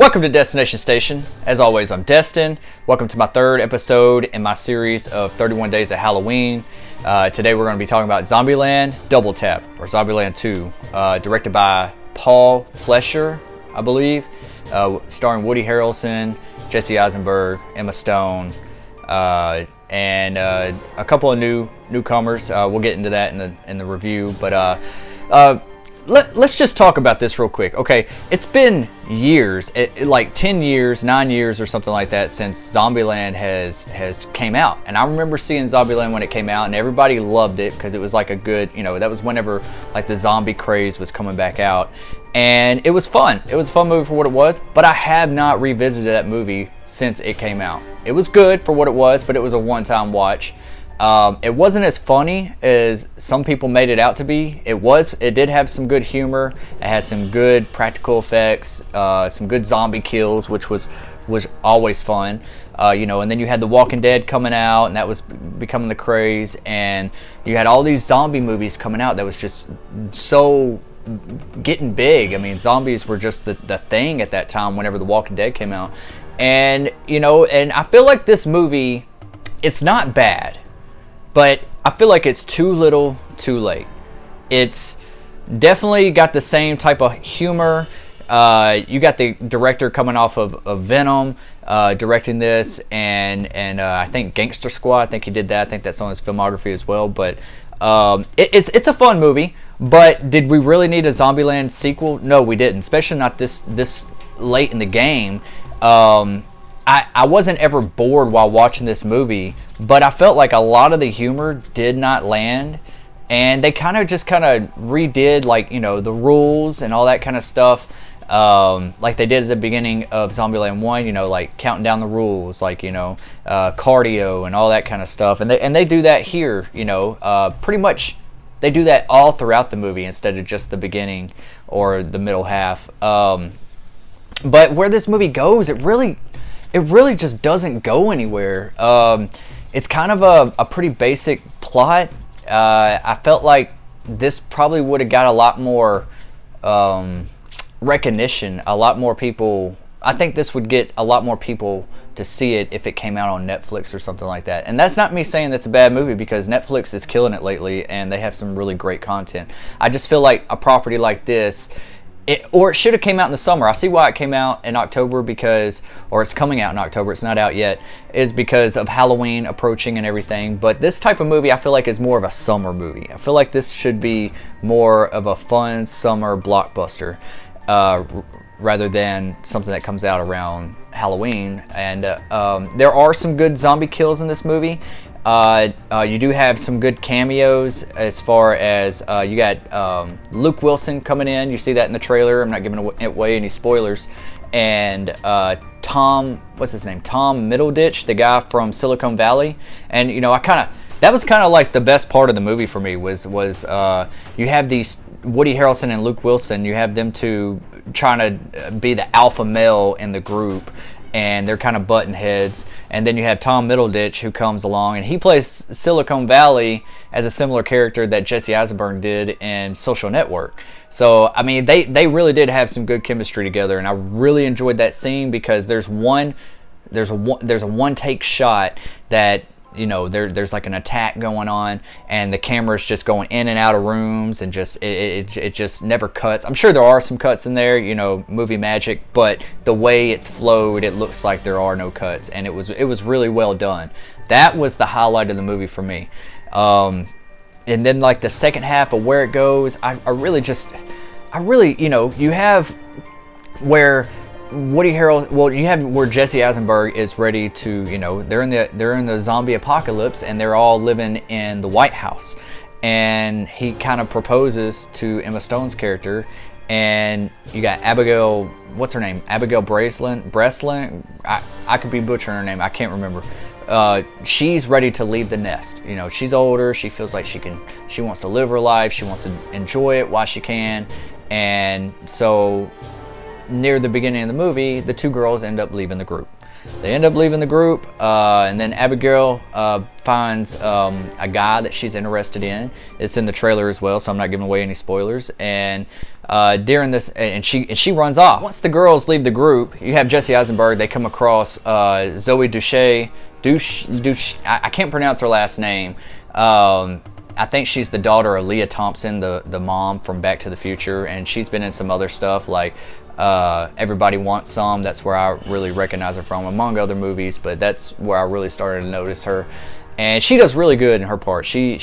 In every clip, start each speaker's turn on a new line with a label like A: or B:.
A: Welcome to Destination Station. As always, I'm Destin. Welcome to my third episode in my series of 31 Days of Halloween. Today we're going to be talking about Zombieland Double Tap, or Zombieland 2, directed by Paul Fleischer, I believe, starring Woody Harrelson, Jesse Eisenberg, Emma Stone, and a couple of newcomers. We'll get into that in the review, but let's just talk about this real quick. Okay, it's been years, like 10 years, 9 years or something like that since Zombieland has came out. And I remember seeing Zombieland when it came out and everybody loved it because it was like a good, that was whenever like the zombie craze was coming back out. And it was fun. It was a fun movie for what it was, but I have not revisited that movie since it came out. It was good for what it was, but it was a one-time watch. It wasn't as funny as some people made it out to be. It did have some good humor. It had some good practical effects, some good zombie kills, which was always fun. And then you had The Walking Dead coming out, and that was becoming the craze. And you had all these zombie movies coming out that was just so getting big. I mean, zombies were just the thing at that time whenever The Walking Dead came out. And, and I feel like this movie, it's not bad. But I feel like it's too little, too late. It's definitely got the same type of humor. You got the director coming off of Venom, directing this, and I think Gangster Squad. I think he did that. I think that's on his filmography as well. But it's a fun movie. But did we really need a Zombieland sequel? No, we didn't. Especially not this late in the game. I wasn't ever bored while watching this movie, but I felt like a lot of the humor did not land, and they kind of redid the rules and all that kind of stuff, like they did at the beginning of Zombieland 1, like counting down the rules, cardio and all that kind of stuff, and they do that here, pretty much they do that all throughout the movie instead of just the beginning or the middle half. But where this movie goes, it really just doesn't go anywhere. It's kind of a pretty basic plot. I felt like this probably would have got a lot more recognition, a lot more people. I think this would get a lot more people to see it if it came out on Netflix or something like that. And that's not me saying that's a bad movie, because Netflix is killing it lately and they have some really great content. I just feel like a property like this, it should have came out in the summer. I see why it came out in October or it's coming out in October, it's not out yet, is because of Halloween approaching and everything. But this type of movie I feel like is more of a summer movie. I feel like this should be more of a fun summer blockbuster rather than something that comes out around Halloween. And there are some good zombie kills in this movie. You do have some good cameos as far as you got Luke Wilson coming in. You see that in the trailer. I'm not giving away any spoilers. And Tom Middleditch, the guy from Silicon Valley. And that was kind of like the best part of the movie for me was you have these Woody Harrelson and Luke Wilson. You have them two trying to be the alpha male in the group, and they're kind of button heads. And then you have Tom Middleditch, who comes along, and he plays Silicon Valley as a similar character that Jesse Eisenberg did in Social Network. So I mean, they really did have some good chemistry together, and I really enjoyed that scene because there's a one take shot that there's like an attack going on, and the camera's just going in and out of rooms, and it just never cuts. I'm sure there are some cuts in there, movie magic, but the way it's flowed, it looks like there are no cuts, and it was really well done. That was the highlight of the movie for me. And then like the second half of where it goes, I really you have where Woody Harrelson, you have where Jesse Eisenberg is ready to, they're in the zombie apocalypse, and they're all living in the White House, and he kind of proposes to Emma Stone's character, and you got Abigail, what's her name? Abigail Breslin. I could be butchering her name. I can't remember. She's ready to leave the nest. She's older. She feels like she wants to live her life. She wants to enjoy it while she can, and so near the beginning of the movie, the two girls end up leaving the group. They end up leaving the group, and then Abigail finds a guy that she's interested in. It's in the trailer as well, so I'm not giving away any spoilers. And during this, and she runs off. Once the girls leave the group, you have Jesse Eisenberg. They come across Zoe Duche. I can't pronounce her last name. I think she's the daughter of Leah Thompson, the mom from Back to the Future, and she's been in some other stuff like Everybody Wants Some. That's where I really recognize her from, among other movies, but that's where I really started to notice her. And she does really good in her part. She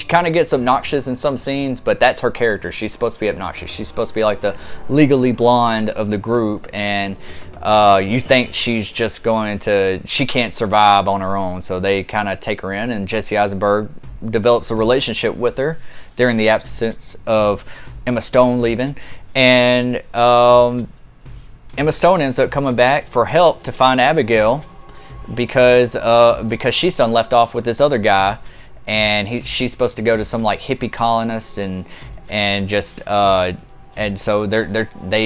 A: kind of gets obnoxious in some scenes, but that's her character. She's supposed to be obnoxious. She's supposed to be like the Legally Blonde of the group, and you think she's just she can't survive on her own, so they kind of take her in, and Jesse Eisenberg develops a relationship with her during the absence of Emma Stone leaving. And Emma Stone ends up coming back for help to find Abigail because she's done left off with this other guy, and she's supposed to go to some like hippie colonist and so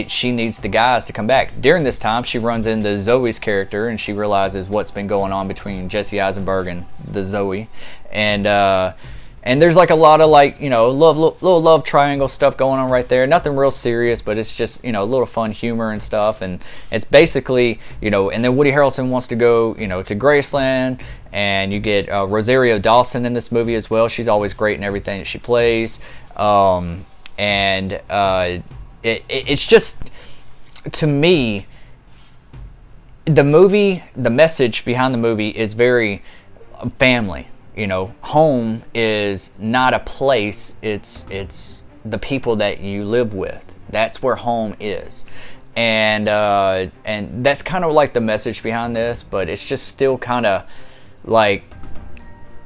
A: she needs the guys to come back. During this time, she runs into Zoe's character, and she realizes what's been going on between Jesse Eisenberg and the Zoe, and there's like a lot of like, you know, little love triangle stuff going on right there. Nothing real serious, but it's just, you know, a little fun humor and stuff. And it's basically, you know, and then Woody Harrelson wants to go, you know, to Graceland, and you get Rosario Dawson in this movie as well. She's always great in everything that she plays. It's just, to me, the message behind the movie is very family. You know, home is not a place, it's the people that you live with. That's where home is. And that's kind of like the message behind this, but it's just still kind of like,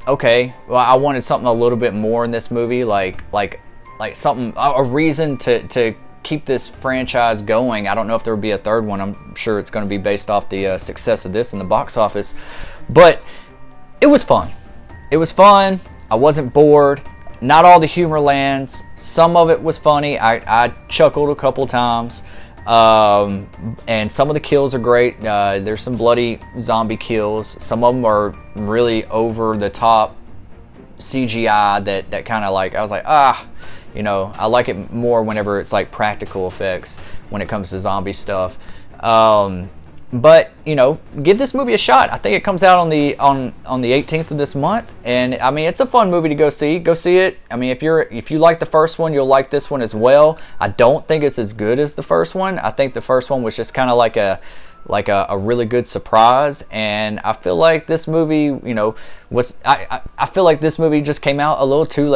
A: okay, well, I wanted something a little bit more in this movie, like something, a reason to keep this franchise going. I don't know if there will be a third one. I'm sure it's going to be based off the success of this in the box office, but it was fun. It was fun. I wasn't bored. Not all the humor lands. Some of it was funny. I chuckled a couple times. And some of the kills are great. There's some bloody zombie kills. Some of them are really over the top CGI that kind of like, I was like, you know, I like it more whenever it's like practical effects when it comes to zombie stuff. But you know, give this movie a shot. I think it comes out on the 18th of this month, and I mean, it's a fun movie to go see. Go see it. I mean, if you like the first one, you'll like this one as well. I don't think it's as good as the first one. I think the first one was just kind of like a really good surprise, and I feel like this movie, you know, I feel like this movie just came out a little too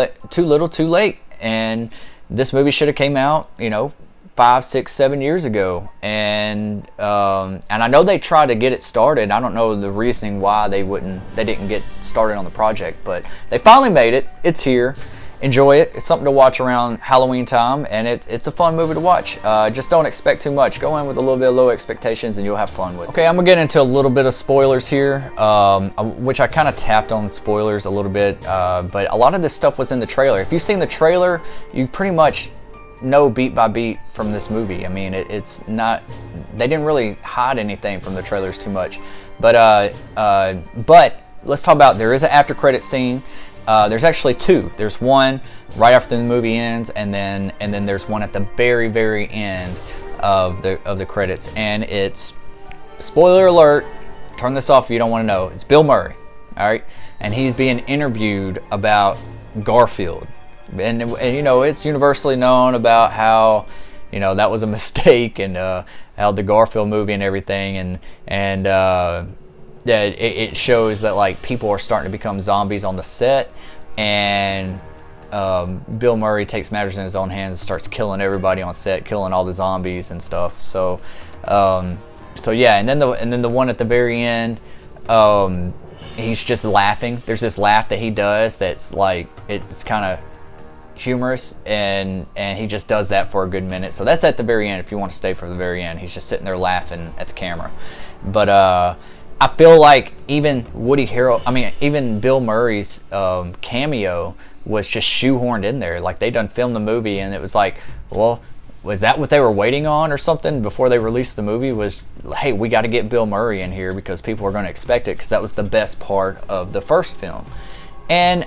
A: late, and this movie should have came out, you know, 5, 6, 7 years ago, and I know they tried to get it started. I don't know the reasoning why they didn't get started on the project, but they finally made it. It's here. Enjoy it. It's something to watch around Halloween time, and it's a fun movie to watch. Just don't expect too much. Go in with a little bit of low expectations, and you'll have fun with it. Okay, I'm gonna get into a little bit of spoilers here, which I kind of tapped on spoilers a little bit, but a lot of this stuff was in the trailer. If you've seen the trailer, you pretty much know beat by beat from this movie. I mean, it's not, they didn't really hide anything from the trailers too much, but let's talk about, there is an after credit scene. There's actually two. There's one right after the movie ends, and then there's one at the very, very end of the credits, and it's, spoiler alert, turn this off if you don't want to know, it's Bill Murray, all right, and he's being interviewed about Garfield. And you know, it's universally known about how, you know, that was a mistake, and how the Garfield movie and everything, and yeah, it shows that like people are starting to become zombies on the set, and Bill Murray takes matters in his own hands and starts killing everybody on set, killing all the zombies and stuff. So yeah, and then the one at the very end, he's just laughing. There's this laugh that he does that's like, it's kind of humorous, and he just does that for a good minute. So that's at the very end. If you want to stay for the very end, he's just sitting there laughing at the camera. But I feel like even Bill Murray's cameo was just shoehorned in there. Like, they done filmed the movie, and it was like, well, was that what they were waiting on or something before they released the movie? Was, hey, we got to get Bill Murray in here because people are going to expect it, because that was the best part of the first film. And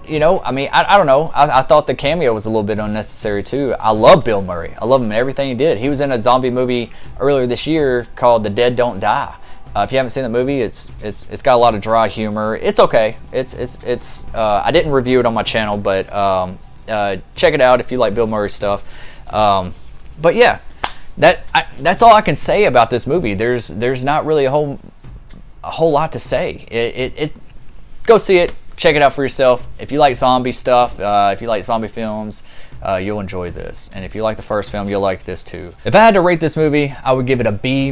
A: you know, I mean, I don't know. I thought the cameo was a little bit unnecessary too. I love Bill Murray. I love him in everything he did. He was in a zombie movie earlier this year called The Dead Don't Die. If you haven't seen that movie, it's got a lot of dry humor. It's okay. It's I didn't review it on my channel, but check it out if you like Bill Murray stuff. But yeah, that's all I can say about this movie. There's not really a whole lot to say. It go see it. Check it out for yourself. If you like zombie stuff, if you like zombie films, you'll enjoy this. And if you like the first film, you'll like this too. If I had to rate this movie, I would give it a B-.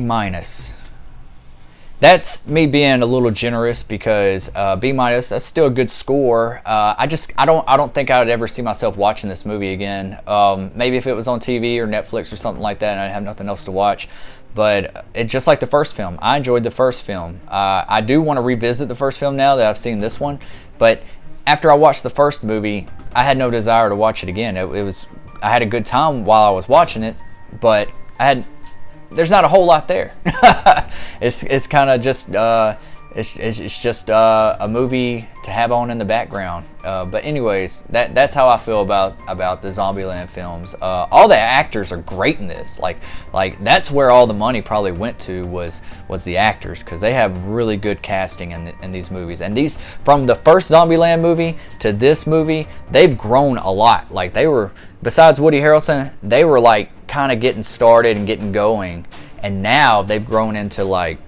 A: That's me being a little generous, because B-, that's still a good score. I don't think I would ever see myself watching this movie again. Maybe if it was on TV or Netflix or something like that and I have nothing else to watch. But it's just like the first film. I enjoyed the first film. I do want to revisit the first film now that I've seen this one. But after I watched the first movie, I had no desire to watch it again. I had a good time while I was watching it, but there's not a whole lot there. It's kind of just it's just a movie to have on in the background. But anyways, that's how I feel about the Zombieland films. All the actors are great in this. Like that's where all the money probably went to, was the actors, because they have really good casting in these movies. And these, from the first Zombieland movie to this movie, they've grown a lot. Like, they were, besides Woody Harrelson, they were like kind of getting started and getting going, and now they've grown into like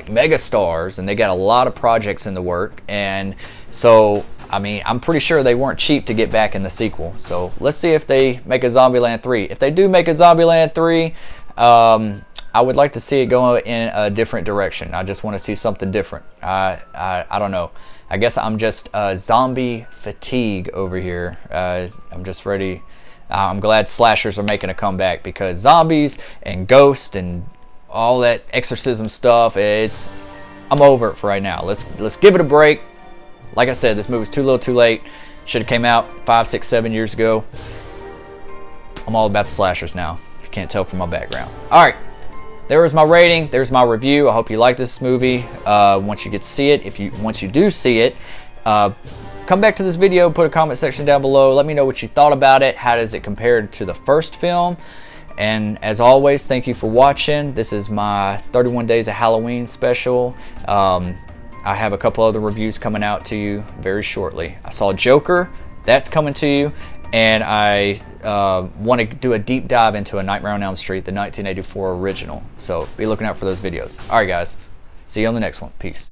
A: mega stars, and they got a lot of projects in the work. And so, I mean, I'm pretty sure they weren't cheap to get back in the sequel. So let's see if they make a Zombieland 3. If they do make a Zombieland 3, I would like to see it go in a different direction. I just want to see something different. I don't know. I guess I'm just zombie fatigue over here. I'm just ready. I'm glad slashers are making a comeback, because zombies and ghosts and all that exorcism stuff, I'm over it for right now. Let's give it a break. Like I said, this movie's too little too late. Should have came out 5, 6, 7 years ago. I'm all about slashers now, if you can't tell from my background. All right, there was my rating, there's my review. I hope you like this movie. Once you get to see it, once you do see it, come back to this video, put a comment section down below. Let me know what you thought about it. How does it compare to the first film? And as always, thank you for watching. This is my 31 Days of Halloween special. I have a couple other reviews coming out to you very shortly. I saw Joker, that's coming to you. And I want to do a deep dive into A Nightmare on Elm Street, the 1984 original. So be looking out for those videos. All right, guys. See you on the next one. Peace.